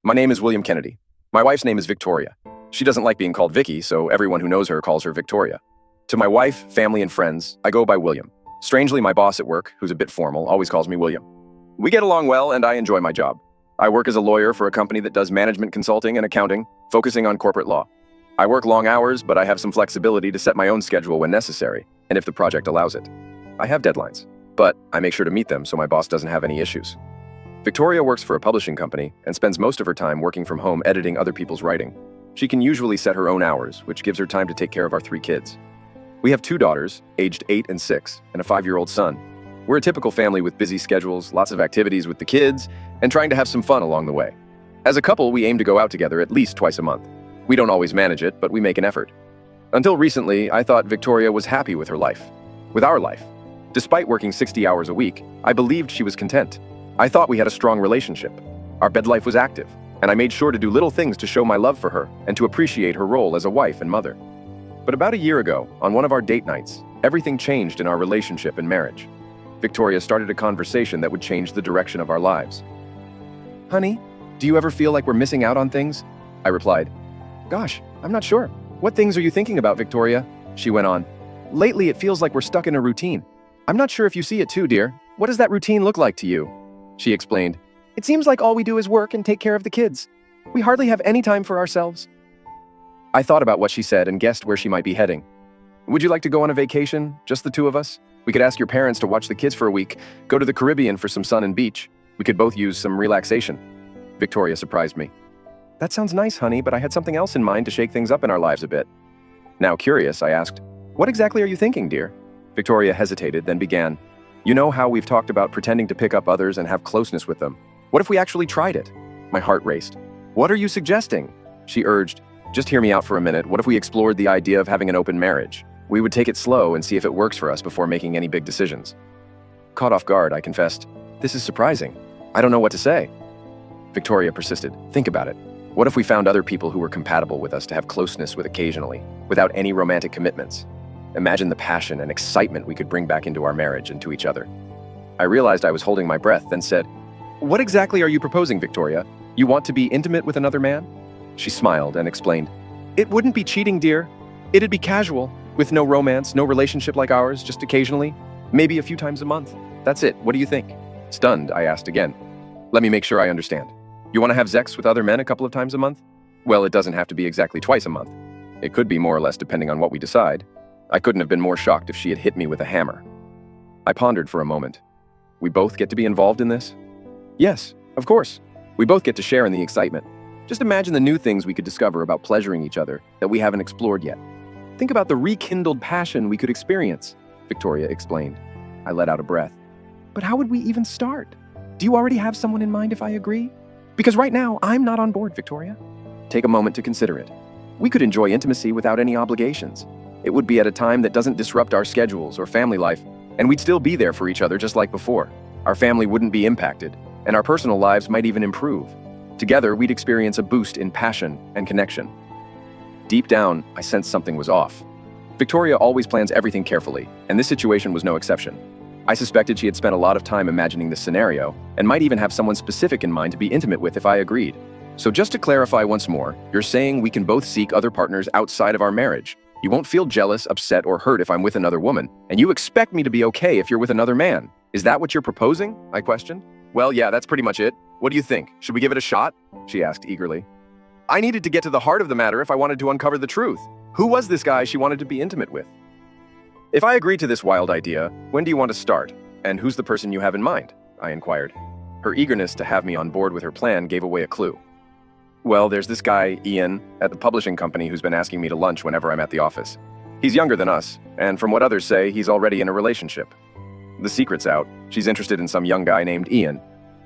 My name is William Kennedy. My wife's name is Victoria. She doesn't like being called Vicky, so everyone who knows her calls her Victoria. To my wife, family, and friends, I go by William. Strangely, my boss at work, who's a bit formal, always calls me William. We get along well, and I enjoy my job. I work as a lawyer for a company that does management consulting and accounting, focusing on corporate law. I work long hours, but I have some flexibility to set my own schedule when necessary, and if the project allows it. I have deadlines, but I make sure to meet them so my boss doesn't have any issues. Victoria works for a publishing company and spends most of her time working from home editing other people's writing. She can usually set her own hours, which gives her time to take care of our 3 kids. We have 2 daughters, aged 8 and 6, and a 5-year-old son. We're a typical family with busy schedules, lots of activities with the kids, and trying to have some fun along the way. As a couple, we aim to go out together at least twice a month. We don't always manage it, but we make an effort. Until recently, I thought Victoria was happy with her life, with our life. Despite working 60 hours a week, I believed she was content. I thought we had a strong relationship. Our bed life was active, and I made sure to do little things to show my love for her and to appreciate her role as a wife and mother. But about a year ago, on one of our date nights, everything changed in our relationship and marriage. Victoria started a conversation that would change the direction of our lives. "Honey, do you ever feel like we're missing out on things?" I replied. "Gosh, I'm not sure. What things are you thinking about, Victoria?" She went on. "Lately, it feels like we're stuck in a routine. I'm not sure if you see it too, dear. What does that routine look like to you?" She explained. "It seems like all we do is work and take care of the kids. We hardly have any time for ourselves." I thought about what she said and guessed where she might be heading. "Would you like to go on a vacation, just the 2 of us? We could ask your parents to watch the kids for a week, go to the Caribbean for some sun and beach. We could both use some relaxation." Victoria surprised me. "That sounds nice, honey, but I had something else in mind to shake things up in our lives a bit." Now curious, I asked, "What exactly are you thinking, dear?" Victoria hesitated, then began. "You know how we've talked about pretending to pick up others and have closeness with them? What if we actually tried it?" My heart raced. "What are you suggesting?" She urged. "Just hear me out for a minute. What if we explored the idea of having an open marriage? We would take it slow and see if it works for us before making any big decisions." Caught off guard, I confessed, "This is surprising. I don't know what to say." Victoria persisted. "Think about it. What if we found other people who were compatible with us to have closeness with occasionally, without any romantic commitments? Imagine the passion and excitement we could bring back into our marriage and to each other." I realized I was holding my breath, then said, "What exactly are you proposing, Victoria? You want to be intimate with another man?" She smiled and explained, "It wouldn't be cheating, dear. It'd be casual, with no romance, no relationship like ours, just occasionally, maybe a few times a month. That's it. What do you think?" Stunned, I asked again. "Let me make sure I understand. You want to have sex with other men a couple of times a month?" "Well, it doesn't have to be exactly twice a month. It could be more or less depending on what we decide." I couldn't have been more shocked if she had hit me with a hammer. I pondered for a moment. "We both get to be involved in this?" "Yes, of course. We both get to share in the excitement. Just imagine the new things we could discover about pleasuring each other that we haven't explored yet. Think about the rekindled passion we could experience," Victoria explained. I let out a breath. "But how would we even start? Do you already have someone in mind if I agree? Because right now, I'm not on board, Victoria." "Take a moment to consider it. We could enjoy intimacy without any obligations. It would be at a time that doesn't disrupt our schedules or family life, and we'd still be there for each other just like before. Our family wouldn't be impacted, and our personal lives might even improve. Together, we'd experience a boost in passion and connection." Deep down, I sensed something was off. Victoria always plans everything carefully, and this situation was no exception. I suspected she had spent a lot of time imagining this scenario, and might even have someone specific in mind to be intimate with if I agreed. "So just to clarify once more, you're saying we can both seek other partners outside of our marriage. You won't feel jealous, upset, or hurt if I'm with another woman, and you expect me to be okay if you're with another man. Is that what you're proposing?" I questioned. "Well, yeah, that's pretty much it. What do you think? Should we give it a shot?" she asked eagerly. I needed to get to the heart of the matter if I wanted to uncover the truth. Who was this guy she wanted to be intimate with? "If I agree to this wild idea, when do you want to start? And who's the person you have in mind?" I inquired. Her eagerness to have me on board with her plan gave away a clue. "Well, there's this guy, Ian, at the publishing company who's been asking me to lunch whenever I'm at the office. He's younger than us, and from what others say, he's already in a relationship. The secret's out. She's interested in some young guy named Ian."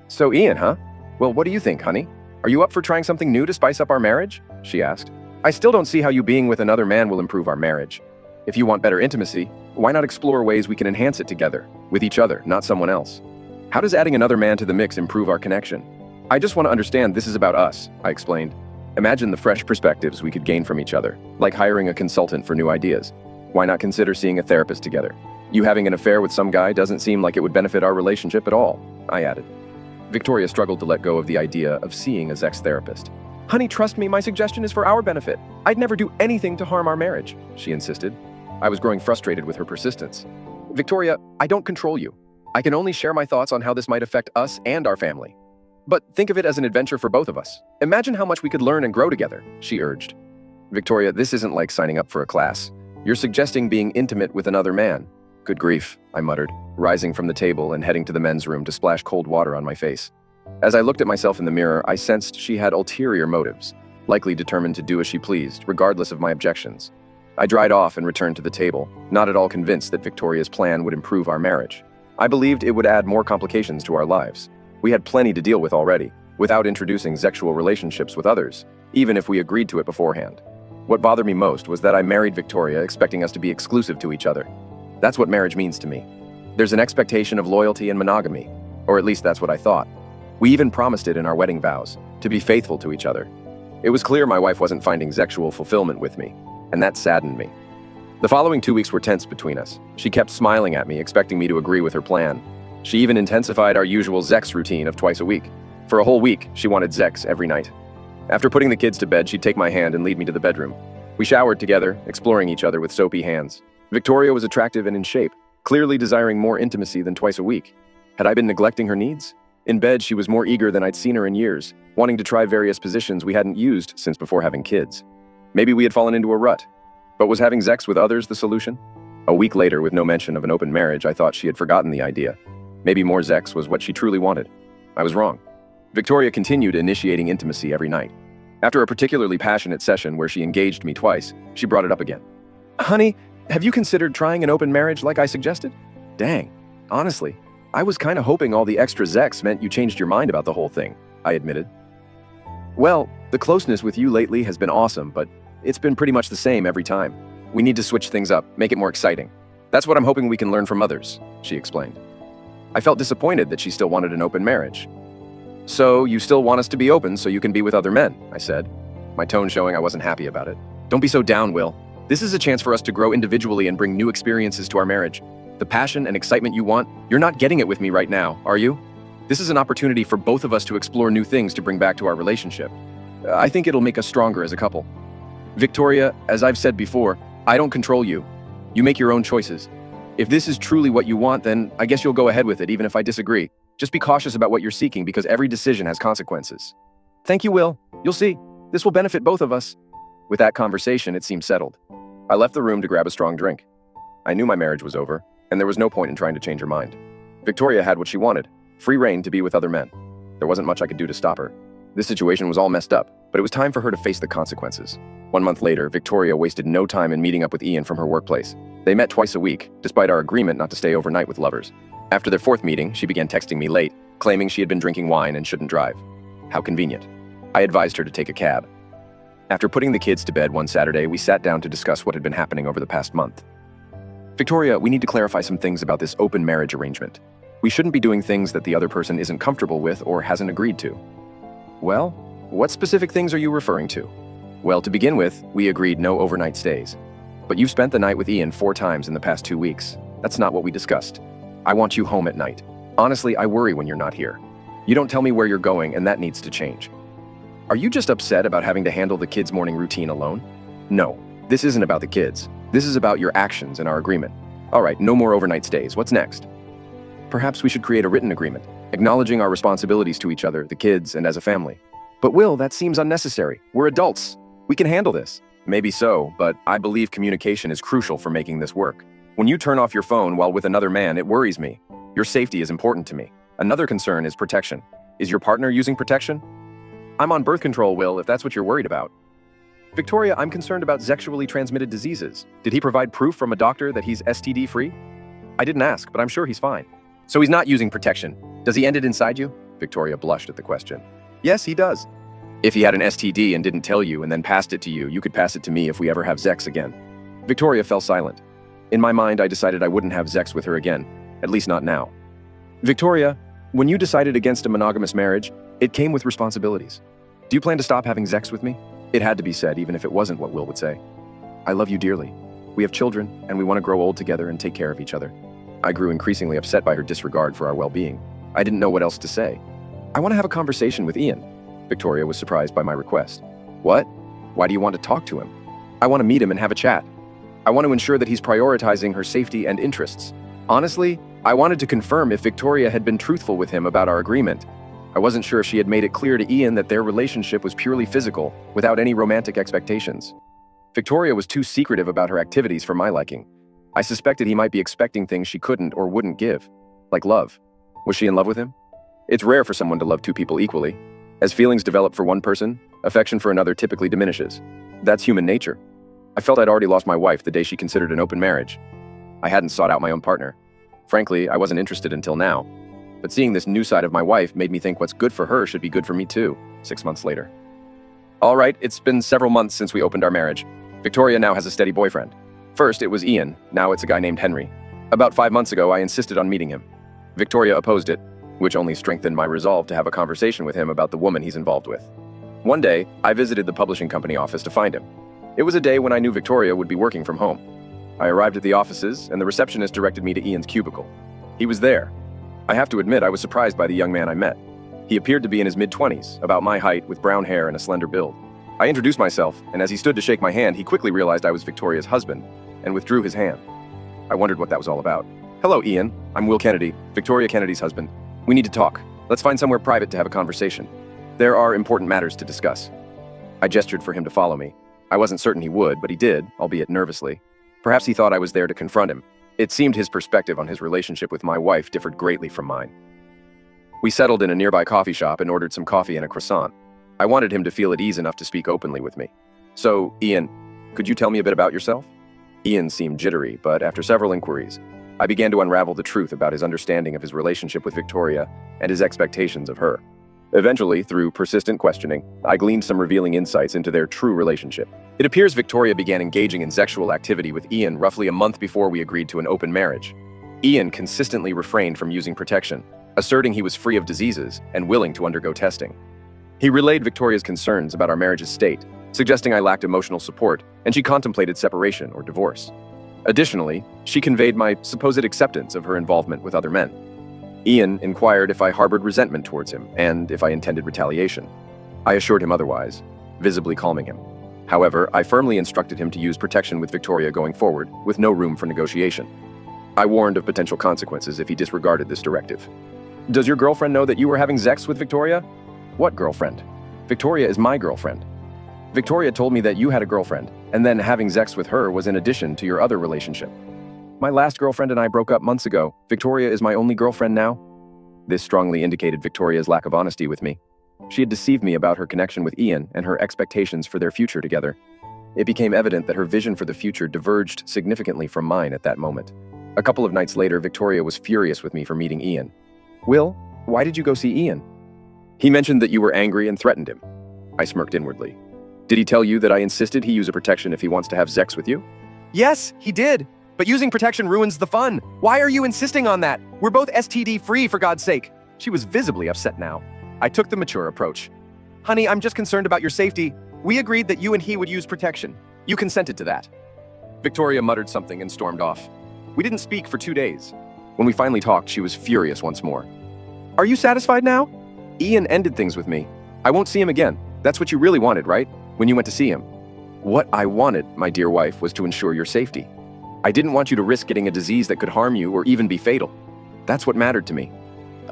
"So Ian, huh? Well, what do you think, honey? Are you up for trying something new to spice up our marriage?" she asked. "I still don't see how you being with another man will improve our marriage. If you want better intimacy, why not explore ways we can enhance it together, with each other, not someone else? How does adding another man to the mix improve our connection?" "I just want to understand this is about us," I explained. "Imagine the fresh perspectives we could gain from each other, like hiring a consultant for new ideas. Why not consider seeing a therapist together? You having an affair with some guy doesn't seem like it would benefit our relationship at all," I added. Victoria struggled to let go of the idea of seeing a sex therapist. "Honey, trust me, my suggestion is for our benefit. I'd never do anything to harm our marriage," she insisted. I was growing frustrated with her persistence. "Victoria, I don't control you. I can only share my thoughts on how this might affect us and our family. But think of it as an adventure for both of us. Imagine how much we could learn and grow together," she urged. "Victoria, this isn't like signing up for a class. You're suggesting being intimate with another man." "Good grief," I muttered, rising from the table and heading to the men's room to splash cold water on my face. As I looked at myself in the mirror, I sensed she had ulterior motives, likely determined to do as she pleased, regardless of my objections. I dried off and returned to the table, not at all convinced that Victoria's plan would improve our marriage. I believed it would add more complications to our lives. We had plenty to deal with already, without introducing sexual relationships with others, even if we agreed to it beforehand. What bothered me most was that I married Victoria expecting us to be exclusive to each other. That's what marriage means to me. There's an expectation of loyalty and monogamy, or at least that's what I thought. We even promised it in our wedding vows, to be faithful to each other. It was clear my wife wasn't finding sexual fulfillment with me, and that saddened me. The following 2 weeks were tense between us. She kept smiling at me, expecting me to agree with her plan. She even intensified our usual sex routine of twice a week. For a whole week, she wanted sex every night. After putting the kids to bed, she'd take my hand and lead me to the bedroom. We showered together, exploring each other with soapy hands. Victoria was attractive and in shape, clearly desiring more intimacy than twice a week. Had I been neglecting her needs? In bed, she was more eager than I'd seen her in years, wanting to try various positions we hadn't used since before having kids. Maybe we had fallen into a rut. But was having sex with others the solution? A week later, with no mention of an open marriage, I thought she had forgotten the idea. Maybe more sex was what she truly wanted. I was wrong. Victoria continued initiating intimacy every night. After a particularly passionate session where she engaged me twice, she brought it up again. "Honey, have you considered trying an open marriage like I suggested?" "Dang, honestly, I was kind of hoping all the extra sex meant you changed your mind about the whole thing," I admitted. "Well, the closeness with you lately has been awesome, but it's been pretty much the same every time. We need to switch things up, make it more exciting. That's what I'm hoping we can learn from others," she explained. I felt disappointed that she still wanted an open marriage. "So you still want us to be open so you can be with other men," I said, my tone showing I wasn't happy about it. "Don't be so down, Will. This is a chance for us to grow individually and bring new experiences to our marriage. The passion and excitement you want, you're not getting it with me right now, are you? This is an opportunity for both of us to explore new things to bring back to our relationship. I think it'll make us stronger as a couple. Victoria, as I've said before, I don't control you. You make your own choices. If this is truly what you want, then I guess you'll go ahead with it, even if I disagree. Just be cautious about what you're seeking because every decision has consequences." "Thank you, Will. You'll see. This will benefit both of us." With that conversation, it seemed settled. I left the room to grab a strong drink. I knew my marriage was over, and there was no point in trying to change her mind. Victoria had what she wanted, free reign to be with other men. There wasn't much I could do to stop her. This situation was all messed up, but it was time for her to face the consequences. 1 month later, Victoria wasted no time in meeting up with Ian from her workplace. They met twice a week, despite our agreement not to stay overnight with lovers. After their 4th meeting, she began texting me late, claiming she had been drinking wine and shouldn't drive. How convenient. I advised her to take a cab. After putting the kids to bed one Saturday, we sat down to discuss what had been happening over the past month. "Victoria, we need to clarify some things about this open marriage arrangement. We shouldn't be doing things that the other person isn't comfortable with or hasn't agreed to." "Well, what specific things are you referring to?" "Well, to begin with, we agreed no overnight stays. But you've spent the night with Ian 4 times in the past 2 weeks. That's not what we discussed. I want you home at night. Honestly, I worry when you're not here. You don't tell me where you're going, and that needs to change." "Are you just upset about having to handle the kids' morning routine alone?" "No, this isn't about the kids. This is about your actions and our agreement. All right, no more overnight stays. What's next?" "Perhaps we should create a written agreement, acknowledging our responsibilities to each other, the kids, and as a family." "But Will, that seems unnecessary. We're adults. We can handle this." "Maybe so, but I believe communication is crucial for making this work. When you turn off your phone while with another man, it worries me. Your safety is important to me. Another concern is protection. Is your partner using protection?" "I'm on birth control, Will, if that's what you're worried about." "Victoria, I'm concerned about sexually transmitted diseases. Did he provide proof from a doctor that he's STD-free?" "I didn't ask, but I'm sure he's fine." "So he's not using protection. Does he end it inside you?" Victoria blushed at the question. "Yes, he does." "If he had an STD and didn't tell you and then passed it to you, you could pass it to me if we ever have sex again." Victoria fell silent. In my mind, I decided I wouldn't have sex with her again, at least not now. "Victoria, when you decided against a monogamous marriage, it came with responsibilities. Do you plan to stop having sex with me?" It had to be said, even if it wasn't what Will would say. "I love you dearly. We have children, and we want to grow old together and take care of each other." I grew increasingly upset by her disregard for our well-being. I didn't know what else to say. I want to have a conversation with Ian. Victoria was surprised by my request. What? Why do you want to talk to him? I want to meet him and have a chat. I want to ensure that he's prioritizing her safety and interests. Honestly, I wanted to confirm if Victoria had been truthful with him about our agreement. I wasn't sure if she had made it clear to Ian that their relationship was purely physical, without any romantic expectations. Victoria was too secretive about her activities for my liking. I suspected he might be expecting things she couldn't or wouldn't give, like love. Was she in love with him? It's rare for someone to love two people equally. As feelings develop for one person, affection for another typically diminishes. That's human nature. I felt I'd already lost my wife the day she considered an open marriage. I hadn't sought out my own partner. Frankly, I wasn't interested until now. But seeing this new side of my wife made me think what's good for her should be good for me too, 6 months later. All right, it's been several months since we opened our marriage. Victoria now has a steady boyfriend. First, it was Ian, now it's a guy named Henry. About 5 months ago, I insisted on meeting him. Victoria opposed it, which only strengthened my resolve to have a conversation with him about the woman he's involved with. One day, I visited the publishing company office to find him. It was a day when I knew Victoria would be working from home. I arrived at the offices, and the receptionist directed me to Ian's cubicle. He was there. I have to admit, I was surprised by the young man I met. He appeared to be in his mid-20s, about my height, with brown hair and a slender build. I introduced myself, and as he stood to shake my hand, he quickly realized I was Victoria's husband, and withdrew his hand. I wondered what that was all about. Hello, Ian. I'm Will Kennedy, Victoria Kennedy's husband. We need to talk. Let's find somewhere private to have a conversation. There are important matters to discuss. I gestured for him to follow me. I wasn't certain he would, but he did, albeit nervously. Perhaps he thought I was there to confront him. It seemed his perspective on his relationship with my wife differed greatly from mine. We settled in a nearby coffee shop and ordered some coffee and a croissant. I wanted him to feel at ease enough to speak openly with me. So, Ian, could you tell me a bit about yourself? Ian seemed jittery, but after several inquiries, I began to unravel the truth about his understanding of his relationship with Victoria and his expectations of her. Eventually, through persistent questioning, I gleaned some revealing insights into their true relationship. It appears Victoria began engaging in sexual activity with Ian roughly a month before we agreed to an open marriage. Ian consistently refrained from using protection, asserting he was free of diseases and willing to undergo testing. He relayed Victoria's concerns about our marriage's state, suggesting I lacked emotional support, and she contemplated separation or divorce. Additionally, she conveyed my supposed acceptance of her involvement with other men. Ian inquired if I harbored resentment towards him and if I intended retaliation. I assured him otherwise, visibly calming him. However, I firmly instructed him to use protection with Victoria going forward, with no room for negotiation. I warned of potential consequences if he disregarded this directive. Does your girlfriend know that you were having sex with Victoria? What girlfriend? Victoria is my girlfriend. Victoria told me that you had a girlfriend, and then having sex with her was in addition to your other relationship. My last girlfriend and I broke up months ago. Victoria is my only girlfriend now. This strongly indicated Victoria's lack of honesty with me. She had deceived me about her connection with Ian and her expectations for their future together. It became evident that her vision for the future diverged significantly from mine at that moment. A couple of nights later, Victoria was furious with me for meeting Ian. Will, why did you go see Ian? He mentioned that you were angry and threatened him. I smirked inwardly. Did he tell you that I insisted he use a protection if he wants to have sex with you? Yes, he did. But using protection ruins the fun. Why are you insisting on that? We're both STD-free, for God's sake. She was visibly upset now. I took the mature approach. Honey, I'm just concerned about your safety. We agreed that you and he would use protection. You consented to that. Victoria muttered something and stormed off. We didn't speak for 2 days. When we finally talked, she was furious once more. Are you satisfied now? Ian ended things with me. I won't see him again. That's what you really wanted, right? When you went to see him. What I wanted, my dear wife, was to ensure your safety. I didn't want you to risk getting a disease that could harm you or even be fatal. That's what mattered to me.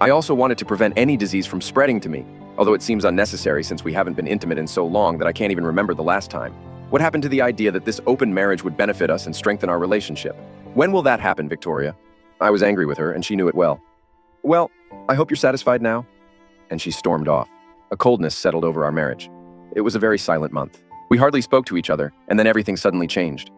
I also wanted to prevent any disease from spreading to me, although it seems unnecessary since we haven't been intimate in so long that I can't even remember the last time. What happened to the idea that this open marriage would benefit us and strengthen our relationship? When will that happen, Victoria? I was angry with her, and she knew it well. Well, I hope you're satisfied now. And she stormed off. A coldness settled over our marriage. It was a very silent month. We hardly spoke to each other, and then everything suddenly changed.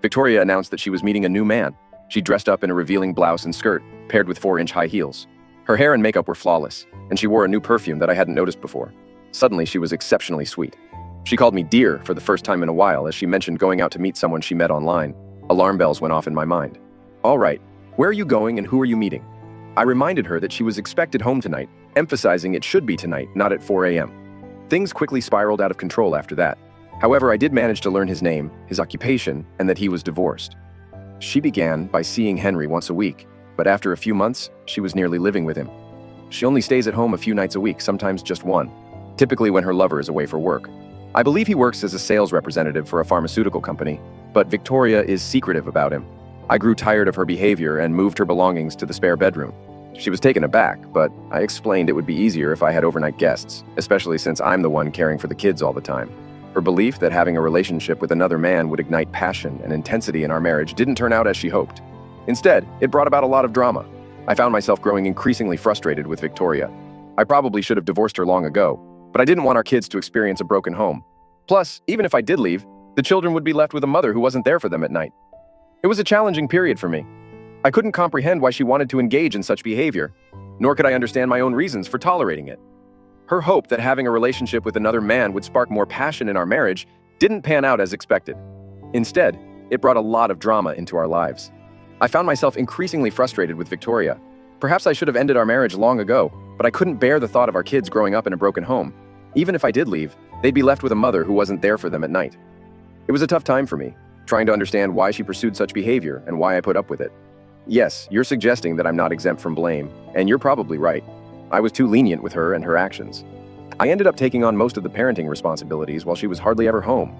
Victoria announced that she was meeting a new man. She dressed up in a revealing blouse and skirt, paired with 4-inch high heels. Her hair and makeup were flawless, and she wore a new perfume that I hadn't noticed before. Suddenly, she was exceptionally sweet. She called me dear for the first time in a while as she mentioned going out to meet someone she met online. Alarm bells went off in my mind. All right, where are you going and who are you meeting? I reminded her that she was expected home tonight, emphasizing it should be tonight, not at 4 a.m. Things quickly spiraled out of control after that. However, I did manage to learn his name, his occupation, and that he was divorced. She began by seeing Henry once a week, but after a few months, she was nearly living with him. She only stays at home a few nights a week, sometimes just one, typically when her lover is away for work. I believe he works as a sales representative for a pharmaceutical company, but Victoria is secretive about him. I grew tired of her behavior and moved her belongings to the spare bedroom. She was taken aback, but I explained it would be easier if I had overnight guests, especially since I'm the one caring for the kids all the time. Her belief that having a relationship with another man would ignite passion and intensity in our marriage didn't turn out as she hoped. Instead, it brought about a lot of drama. I found myself growing increasingly frustrated with Victoria. I probably should have divorced her long ago, but I didn't want our kids to experience a broken home. Plus, even if I did leave, the children would be left with a mother who wasn't there for them at night. It was a challenging period for me. I couldn't comprehend why she wanted to engage in such behavior, nor could I understand my own reasons for tolerating it. Her hope that having a relationship with another man would spark more passion in our marriage didn't pan out as expected. Instead, it brought a lot of drama into our lives. I found myself increasingly frustrated with Victoria. Perhaps I should have ended our marriage long ago, but I couldn't bear the thought of our kids growing up in a broken home. Even if I did leave, they'd be left with a mother who wasn't there for them at night. It was a tough time for me, trying to understand why she pursued such behavior and why I put up with it. Yes, you're suggesting that I'm not exempt from blame, and you're probably right. I was too lenient with her and her actions. I ended up taking on most of the parenting responsibilities while she was hardly ever home.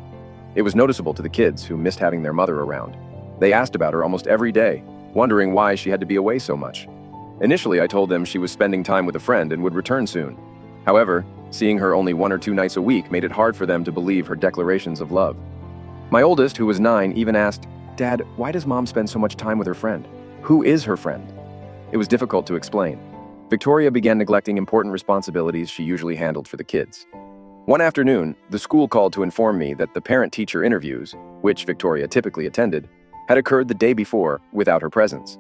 It was noticeable to the kids who missed having their mother around. They asked about her almost every day, wondering why she had to be away so much. Initially, I told them she was spending time with a friend and would return soon. However, seeing her only 1 or 2 nights a week made it hard for them to believe her declarations of love. My oldest, who was 9, even asked, "Dad, why does Mom spend so much time with her friend? Who is her friend?" It was difficult to explain. Victoria began neglecting important responsibilities she usually handled for the kids. One afternoon, the school called to inform me that the parent-teacher interviews, which Victoria typically attended, had occurred the day before without her presence.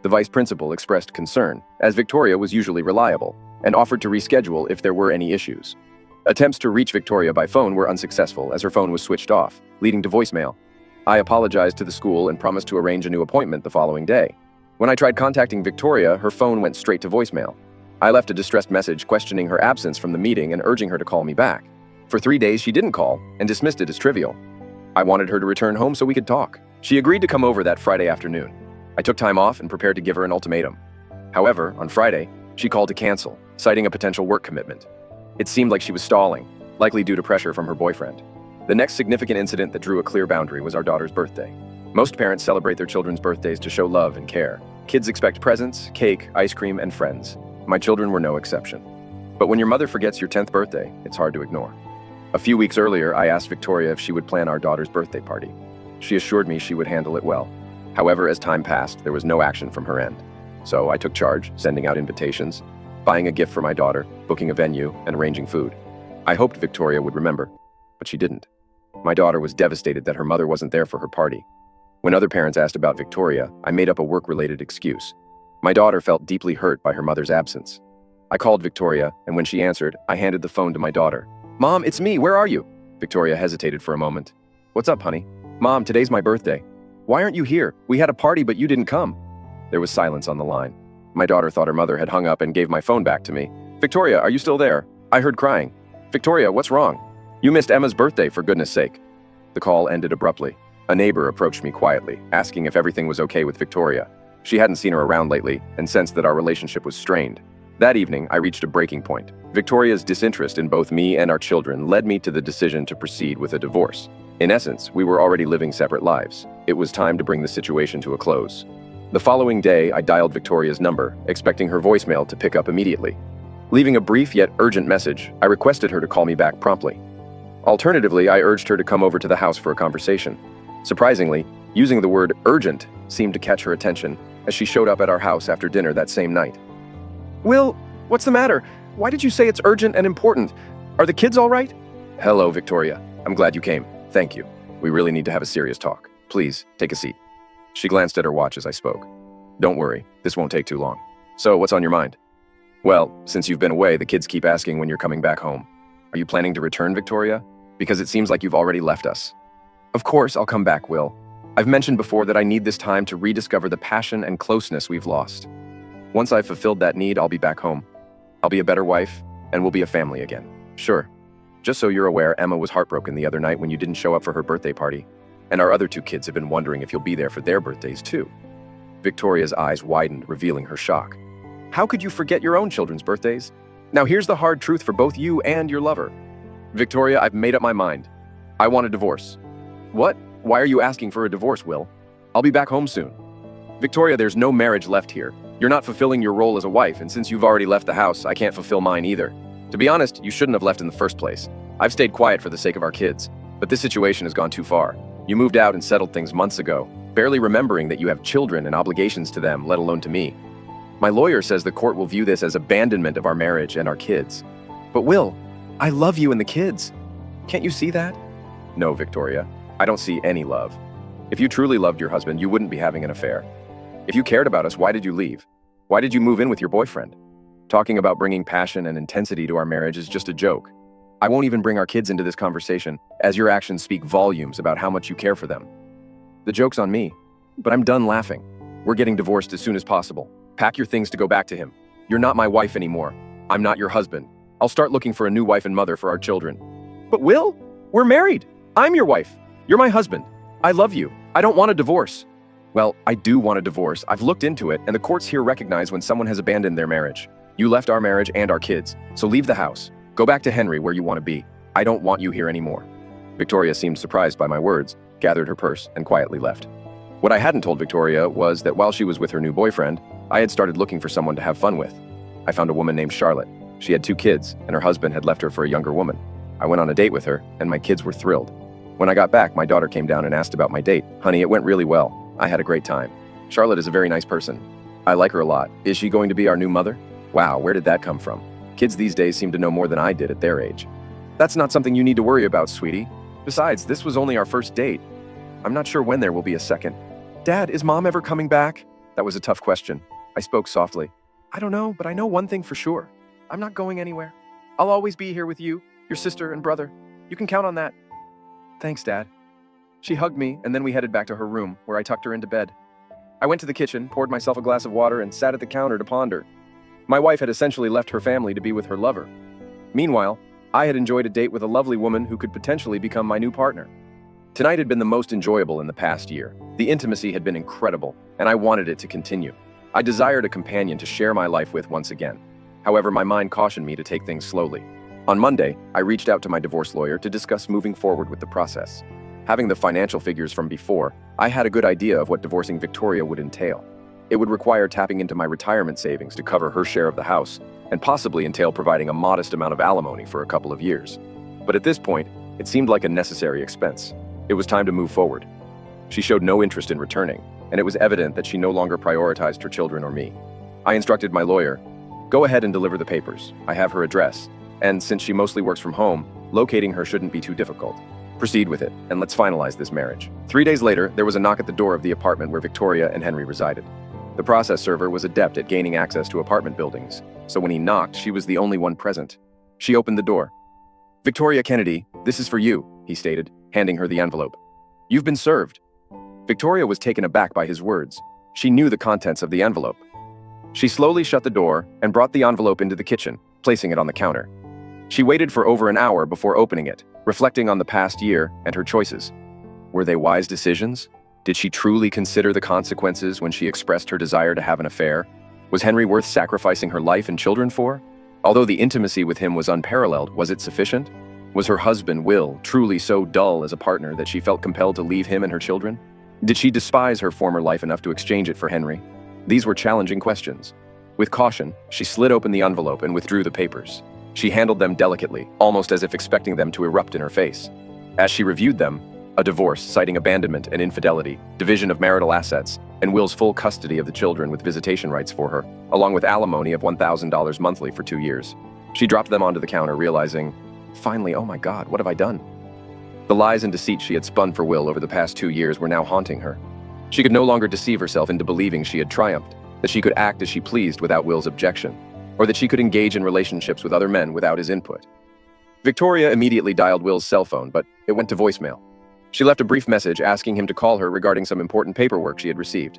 The vice principal expressed concern, as Victoria was usually reliable, and offered to reschedule if there were any issues. Attempts to reach Victoria by phone were unsuccessful as her phone was switched off, leading to voicemail. I apologized to the school and promised to arrange a new appointment the following day. When I tried contacting Victoria, her phone went straight to voicemail. I left a distressed message questioning her absence from the meeting and urging her to call me back. For 3 days, she didn't call and dismissed it as trivial. I wanted her to return home so we could talk. She agreed to come over that Friday afternoon. I took time off and prepared to give her an ultimatum. However, on Friday, she called to cancel, citing a potential work commitment. It seemed like she was stalling, likely due to pressure from her boyfriend. The next significant incident that drew a clear boundary was our daughter's birthday. Most parents celebrate their children's birthdays to show love and care. Kids expect presents, cake, ice cream, and friends. My children were no exception. But when your mother forgets your 10th birthday, it's hard to ignore. A few weeks earlier, I asked Victoria if she would plan our daughter's birthday party. She assured me she would handle it well. However, as time passed, there was no action from her end. So I took charge, sending out invitations, buying a gift for my daughter, booking a venue, and arranging food. I hoped Victoria would remember, but she didn't. My daughter was devastated that her mother wasn't there for her party. When other parents asked about Victoria, I made up a work-related excuse. My daughter felt deeply hurt by her mother's absence. I called Victoria, and when she answered, I handed the phone to my daughter. "Mom, it's me, where are you?" Victoria hesitated for a moment. "What's up, honey?" "Mom, today's my birthday. Why aren't you here? We had a party, but you didn't come." There was silence on the line. My daughter thought her mother had hung up and gave my phone back to me. "Victoria, are you still there? I heard crying." "Victoria, what's wrong?" "You missed Emma's birthday, for goodness sake." The call ended abruptly. A neighbor approached me quietly, asking if everything was okay with Victoria. She hadn't seen her around lately and sensed that our relationship was strained. That evening, I reached a breaking point. Victoria's disinterest in both me and our children led me to the decision to proceed with a divorce. In essence, we were already living separate lives. It was time to bring the situation to a close. The following day, I dialed Victoria's number, expecting her voicemail to pick up immediately. Leaving a brief yet urgent message, I requested her to call me back promptly. Alternatively, I urged her to come over to the house for a conversation. Surprisingly, using the word urgent seemed to catch her attention as she showed up at our house after dinner that same night. "Will, what's the matter? Why did you say it's urgent and important? Are the kids all right?" "Hello, Victoria. I'm glad you came. Thank you. We really need to have a serious talk. Please, take a seat." She glanced at her watch as I spoke. "Don't worry, this won't take too long. So, what's on your mind?" "Well, since you've been away, the kids keep asking when you're coming back home. Are you planning to return, Victoria? Because it seems like you've already left us." "Of course I'll come back, Will. I've mentioned before that I need this time to rediscover the passion and closeness we've lost. Once I've fulfilled that need, I'll be back home. I'll be a better wife, and we'll be a family again." "Sure. Just so you're aware, Emma was heartbroken the other night when you didn't show up for her birthday party. And our other 2 kids have been wondering if you'll be there for their birthdays too." Victoria's eyes widened, revealing her shock. How could you forget your own children's birthdays? Now here's the hard truth for both you and your lover. Victoria, I've made up my mind. I want a divorce. What? Why are you asking for a divorce, Will? I'll be back home soon. Victoria, there's no marriage left here. You're not fulfilling your role as a wife, and since you've already left the house, I can't fulfill mine either. To be honest, you shouldn't have left in the first place. I've stayed quiet for the sake of our kids, but this situation has gone too far. You moved out and settled things months ago, barely remembering that you have children and obligations to them, let alone to me. My lawyer says the court will view this as abandonment of our marriage and our kids. But Will, I love you and the kids. Can't you see that? No, Victoria. I don't see any love. If you truly loved your husband, you wouldn't be having an affair. If you cared about us, why did you leave? Why did you move in with your boyfriend? Talking about bringing passion and intensity to our marriage is just a joke. I won't even bring our kids into this conversation, as your actions speak volumes about how much you care for them. The joke's on me, but I'm done laughing. We're getting divorced as soon as possible. Pack your things to go back to him. You're not my wife anymore. I'm not your husband. I'll start looking for a new wife and mother for our children. But Will, we're married. I'm your wife. You're my husband. I love you. I don't want a divorce. Well, I do want a divorce. I've looked into it, and the courts here recognize when someone has abandoned their marriage. You left our marriage and our kids, so leave the house. Go back to Henry where you want to be. I don't want you here anymore. Victoria seemed surprised by my words, gathered her purse, and quietly left. What I hadn't told Victoria was that while she was with her new boyfriend, I had started looking for someone to have fun with. I found a woman named Charlotte. She had 2 kids, and her husband had left her for a younger woman. I went on a date with her, and my kids were thrilled. When I got back, my daughter came down and asked about my date. Honey, it went really well. I had a great time. Charlotte is a very nice person. I like her a lot. Is she going to be our new mother? Wow, where did that come from? Kids these days seem to know more than I did at their age. That's not something you need to worry about, sweetie. Besides, this was only our first date. I'm not sure when there will be a second. Dad, is Mom ever coming back? That was a tough question. I spoke softly. I don't know, but I know one thing for sure. I'm not going anywhere. I'll always be here with you, your sister and brother. You can count on that. Thanks, Dad. She hugged me, and then we headed back to her room, where I tucked her into bed. I went to the kitchen, poured myself a glass of water, and sat at the counter to ponder. My wife had essentially left her family to be with her lover. Meanwhile, I had enjoyed a date with a lovely woman who could potentially become my new partner. Tonight had been the most enjoyable in the past year. The intimacy had been incredible, and I wanted it to continue. I desired a companion to share my life with once again. However, my mind cautioned me to take things slowly. On Monday, I reached out to my divorce lawyer to discuss moving forward with the process. Having the financial figures from before, I had a good idea of what divorcing Victoria would entail. It would require tapping into my retirement savings to cover her share of the house, and possibly entail providing a modest amount of alimony for a couple of years. But at this point, it seemed like a necessary expense. It was time to move forward. She showed no interest in returning, and it was evident that she no longer prioritized her children or me. I instructed my lawyer, go ahead and deliver the papers. I have her address, and since she mostly works from home, locating her shouldn't be too difficult. Proceed with it, and let's finalize this marriage. 3 days later, there was a knock at the door of the apartment where Victoria and Henry resided. The process server was adept at gaining access to apartment buildings, so when he knocked, she was the only one present. She opened the door. Victoria Kennedy, this is for you, he stated, handing her the envelope. You've been served. Victoria was taken aback by his words. She knew the contents of the envelope. She slowly shut the door and brought the envelope into the kitchen, placing it on the counter. She waited for over an hour before opening it, reflecting on the past year and her choices. Were they wise decisions? Did she truly consider the consequences when she expressed her desire to have an affair? Was Henry worth sacrificing her life and children for? Although the intimacy with him was unparalleled, was it sufficient? Was her husband, Will, truly so dull as a partner that she felt compelled to leave him and her children? Did she despise her former life enough to exchange it for Henry? These were challenging questions. With caution, she slid open the envelope and withdrew the papers. She handled them delicately, almost as if expecting them to erupt in her face. As she reviewed them, a divorce citing abandonment and infidelity, division of marital assets, and Will's full custody of the children with visitation rights for her, along with alimony of $1,000 monthly for 2 years. She dropped them onto the counter, realizing, finally, oh my God, what have I done? The lies and deceit she had spun for Will over the past 2 years were now haunting her. She could no longer deceive herself into believing she had triumphed, that she could act as she pleased without Will's objection, or that she could engage in relationships with other men without his input. Victoria immediately dialed Will's cell phone, but it went to voicemail. She left a brief message asking him to call her regarding some important paperwork she had received.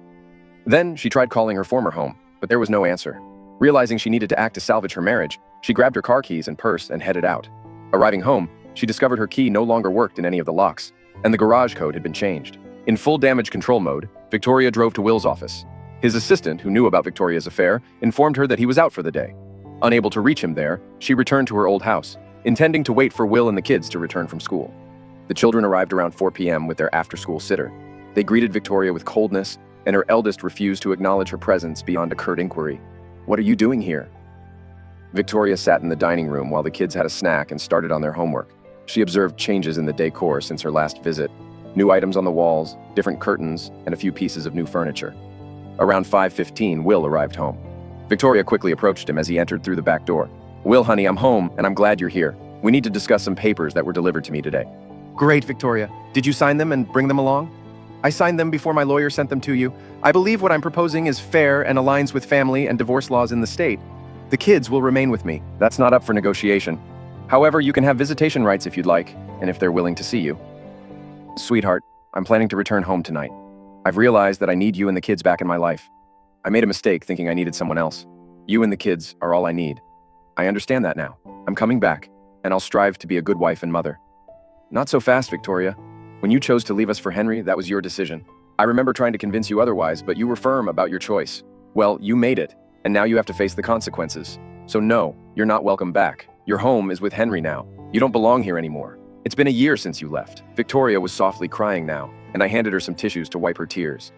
Then she tried calling her former home, but there was no answer. Realizing she needed to act to salvage her marriage, she grabbed her car keys and purse and headed out. Arriving home, she discovered her key no longer worked in any of the locks, and the garage code had been changed. In full damage control mode, Victoria drove to Will's office. His assistant, who knew about Victoria's affair, informed her that he was out for the day. Unable to reach him there, she returned to her old house, intending to wait for Will and the kids to return from school. The children arrived around 4 p.m. with their after-school sitter. They greeted Victoria with coldness, and her eldest refused to acknowledge her presence beyond a curt inquiry. "What are you doing here?" Victoria sat in the dining room while the kids had a snack and started on their homework. She observed changes in the decor since her last visit. New items on the walls, different curtains, and a few pieces of new furniture. Around 5:15, Will arrived home. Victoria quickly approached him as he entered through the back door. "Will, honey, I'm home, and I'm glad you're here. We need to discuss some papers that were delivered to me today." Great, Victoria. Did you sign them and bring them along? I signed them before my lawyer sent them to you. I believe what I'm proposing is fair and aligns with family and divorce laws in the state. The kids will remain with me. That's not up for negotiation. However, you can have visitation rights if you'd like, and if they're willing to see you. Sweetheart, I'm planning to return home tonight. I've realized that I need you and the kids back in my life. I made a mistake thinking I needed someone else. You and the kids are all I need. I understand that now. I'm coming back, and I'll strive to be a good wife and mother. Not so fast, Victoria. When you chose to leave us for Henry, that was your decision. I remember trying to convince you otherwise, but you were firm about your choice. Well, you made it, and now you have to face the consequences. So no, you're not welcome back. Your home is with Henry now. You don't belong here anymore. It's been a year since you left. Victoria was softly crying now, and I handed her some tissues to wipe her tears.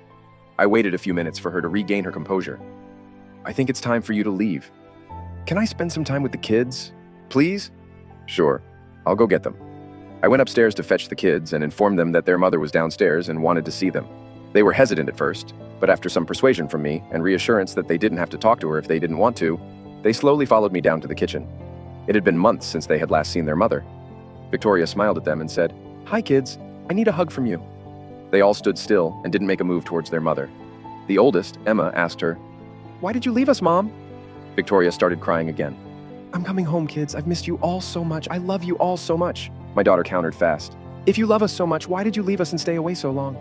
I waited a few minutes for her to regain her composure. I think it's time for you to leave. Can I spend some time with the kids? Please? Sure, I'll go get them. I went upstairs to fetch the kids and informed them that their mother was downstairs and wanted to see them. They were hesitant at first, but after some persuasion from me and reassurance that they didn't have to talk to her if they didn't want to, they slowly followed me down to the kitchen. It had been months since they had last seen their mother. Victoria smiled at them and said, "Hi, kids. I need a hug from you." They all stood still and didn't make a move towards their mother. The oldest, Emma, asked her, "Why did you leave us, Mom?" Victoria started crying again. "I'm coming home, kids. I've missed you all so much. I love you all so much," my daughter countered fast. "If you love us so much, why did you leave us and stay away so long?"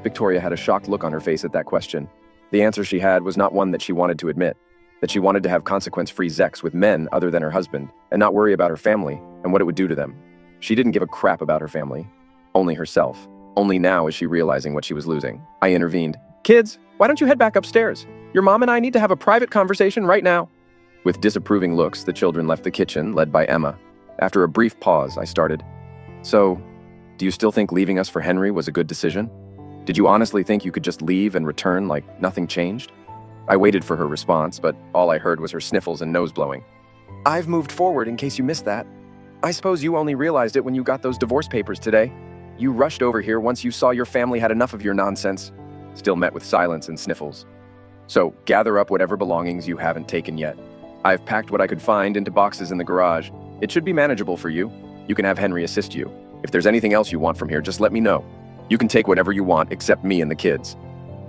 Victoria had a shocked look on her face at that question. The answer she had was not one that she wanted to admit, that she wanted to have consequence-free sex with men other than her husband and not worry about her family and what it would do to them. She didn't give a crap about her family, only herself. Only now is she realizing what she was losing. I intervened. "Kids, why don't you head back upstairs? Your mom and I need to have a private conversation right now." With disapproving looks, the children left the kitchen, led by Emma. After a brief pause, I started. "So, do you still think leaving us for Henry was a good decision? Did you honestly think you could just leave and return like nothing changed?" I waited for her response, but all I heard was her sniffles and nose blowing. "I've moved forward in case you missed that. I suppose you only realized it when you got those divorce papers today. You rushed over here once you saw your family had enough of your nonsense." Still met with silence and sniffles. "So, gather up whatever belongings you haven't taken yet. I've packed what I could find into boxes in the garage. It should be manageable for you. You can have Henry assist you. If there's anything else you want from here, just let me know. You can take whatever you want except me and the kids."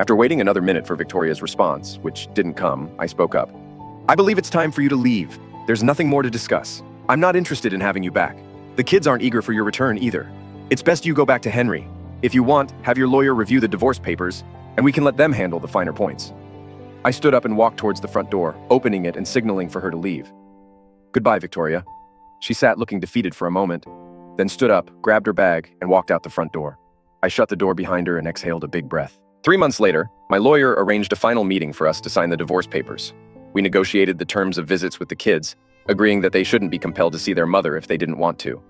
After waiting another minute for Victoria's response, which didn't come, I spoke up. "I believe it's time for you to leave. There's nothing more to discuss. I'm not interested in having you back. The kids aren't eager for your return either. It's best you go back to Henry. If you want, have your lawyer review the divorce papers, and we can let them handle the finer points." I stood up and walked towards the front door, opening it and signaling for her to leave. "Goodbye, Victoria." She sat looking defeated for a moment, then stood up, grabbed her bag, and walked out the front door. I shut the door behind her and exhaled a big breath. 3 months later, my lawyer arranged a final meeting for us to sign the divorce papers. We negotiated the terms of visits with the kids, agreeing that they shouldn't be compelled to see their mother if they didn't want to.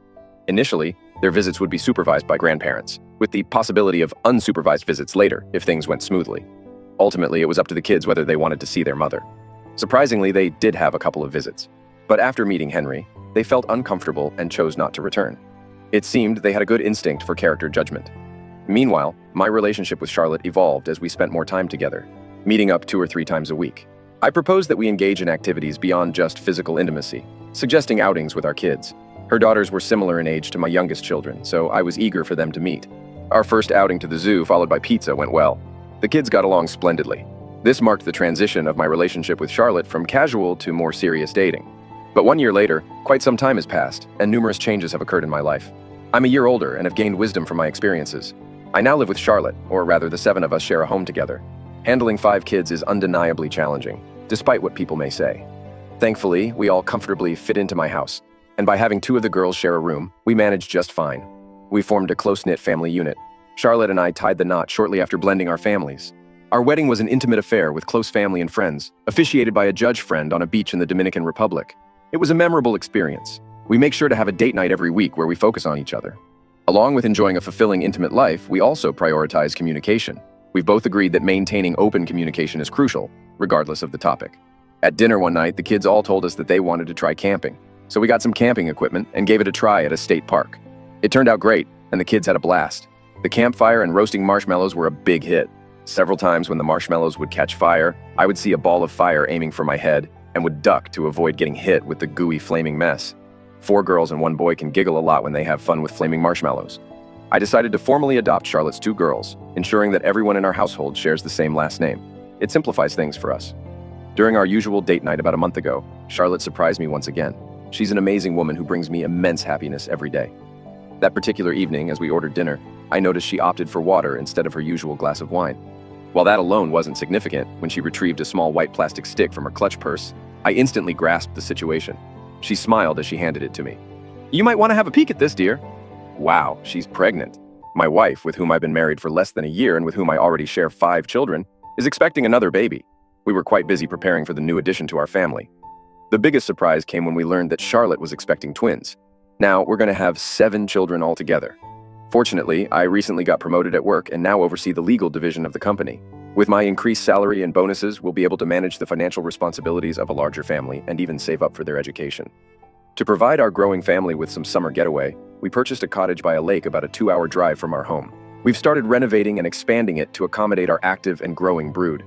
Initially, their visits would be supervised by grandparents, with the possibility of unsupervised visits later if things went smoothly. Ultimately, it was up to the kids whether they wanted to see their mother. Surprisingly, they did have a couple of visits. But after meeting Henry, they felt uncomfortable and chose not to return. It seemed they had a good instinct for character judgment. Meanwhile, my relationship with Charlotte evolved as we spent more time together, meeting up 2 or 3 times a week. I proposed that we engage in activities beyond just physical intimacy, suggesting outings with our kids. Her daughters were similar in age to my youngest children, so I was eager for them to meet. Our first outing to the zoo, followed by pizza, went well. The kids got along splendidly. This marked the transition of my relationship with Charlotte from casual to more serious dating. But 1 year later, quite some time has passed, and numerous changes have occurred in my life. I'm a year older and have gained wisdom from my experiences. I now live with Charlotte, or rather the 7 of us share a home together. Handling 5 kids is undeniably challenging, despite what people may say. Thankfully, we all comfortably fit into my house, and by having 2 of the girls share a room, we managed just fine. We formed a close-knit family unit. Charlotte and I tied the knot shortly after blending our families. Our wedding was an intimate affair with close family and friends, officiated by a judge friend on a beach in the Dominican Republic. It was a memorable experience. We make sure to have a date night every week where we focus on each other. Along with enjoying a fulfilling, intimate life, we also prioritize communication. We've both agreed that maintaining open communication is crucial, regardless of the topic. At dinner one night, the kids all told us that they wanted to try camping. So we got some camping equipment and gave it a try at a state park. It turned out great, and the kids had a blast. The campfire and roasting marshmallows were a big hit. Several times when the marshmallows would catch fire, I would see a ball of fire aiming for my head and would duck to avoid getting hit with the gooey flaming mess. 4 girls and 1 boy can giggle a lot when they have fun with flaming marshmallows. I decided to formally adopt Charlotte's 2 girls, ensuring that everyone in our household shares the same last name. It simplifies things for us. During our usual date night about a month ago, Charlotte surprised me once again. She's an amazing woman who brings me immense happiness every day. That particular evening, as we ordered dinner, I noticed she opted for water instead of her usual glass of wine. While that alone wasn't significant, when she retrieved a small white plastic stick from her clutch purse, I instantly grasped the situation. She smiled as she handed it to me. "You might want to have a peek at this, dear." Wow, she's pregnant. My wife, with whom I've been married for less than a year and with whom I already share 5 children, is expecting another baby. We were quite busy preparing for the new addition to our family. The biggest surprise came when we learned that Charlotte was expecting twins. Now, we're going to have 7 children altogether. Fortunately, I recently got promoted at work and now oversee the legal division of the company. With my increased salary and bonuses, we'll be able to manage the financial responsibilities of a larger family and even save up for their education. To provide our growing family with some summer getaway, we purchased a cottage by a lake about a 2-hour drive from our home. We've started renovating and expanding it to accommodate our active and growing brood.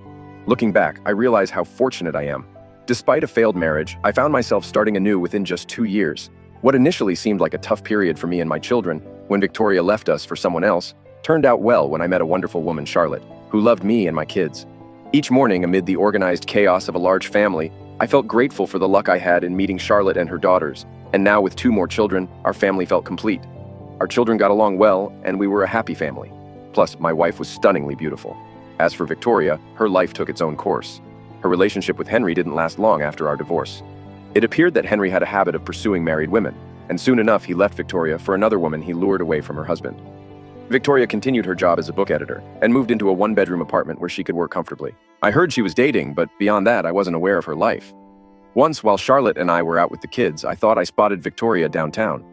Looking back, I realize how fortunate I am. Despite a failed marriage, I found myself starting anew within just 2 years. What initially seemed like a tough period for me and my children, when Victoria left us for someone else, turned out well when I met a wonderful woman, Charlotte, who loved me and my kids. Each morning, amid the organized chaos of a large family, I felt grateful for the luck I had in meeting Charlotte and her daughters, and now with 2 more children, our family felt complete. Our children got along well, and we were a happy family. Plus, my wife was stunningly beautiful. As for Victoria, her life took its own course. Her relationship with Henry didn't last long after our divorce. It appeared that Henry had a habit of pursuing married women, and soon enough he left Victoria for another woman he lured away from her husband. Victoria continued her job as a book editor and moved into a 1-bedroom apartment where she could work comfortably. I heard she was dating, but beyond that, I wasn't aware of her life. Once, while Charlotte and I were out with the kids, I thought I spotted Victoria downtown.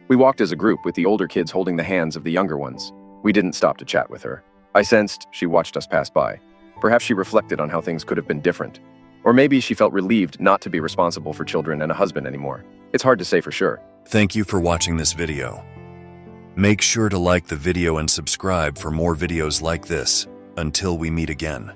We walked as a group with the older kids holding the hands of the younger ones. We didn't stop to chat with her. I sensed she watched us pass by. Perhaps she reflected on how things could have been different. Or maybe she felt relieved not to be responsible for children and a husband anymore. It's hard to say for sure. Thank you for watching this video. Make sure to like the video and subscribe for more videos like this. Until we meet again.